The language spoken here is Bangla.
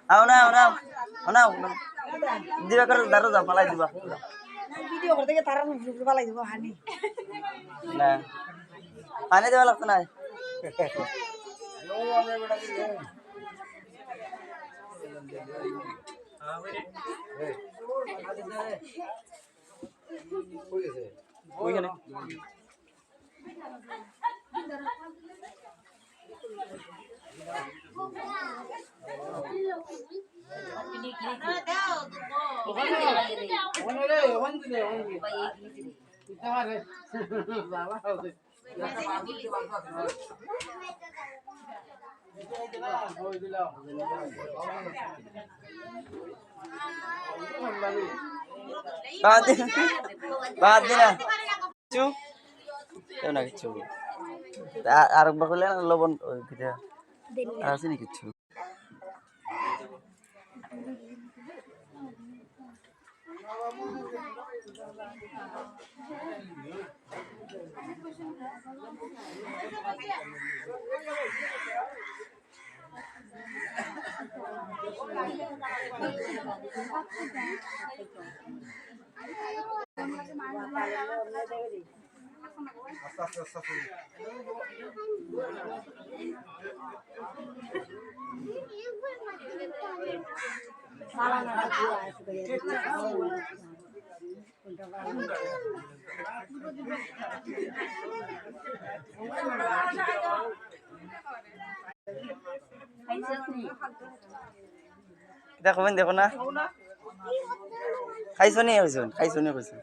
আও না আও না আও না দিবা করে দারো যা পালাই দিবা ভিডিও করতে গিয়ে তারা পালাই দিব হানি না পানি দেওয়া লাগতো না ওইখানে বাদ দিনা কিছু না কিছু আরেকবার করলে লবণ আছে নি কিছু দেখো দেখো না খাইছো নি খাইছো নি কইছো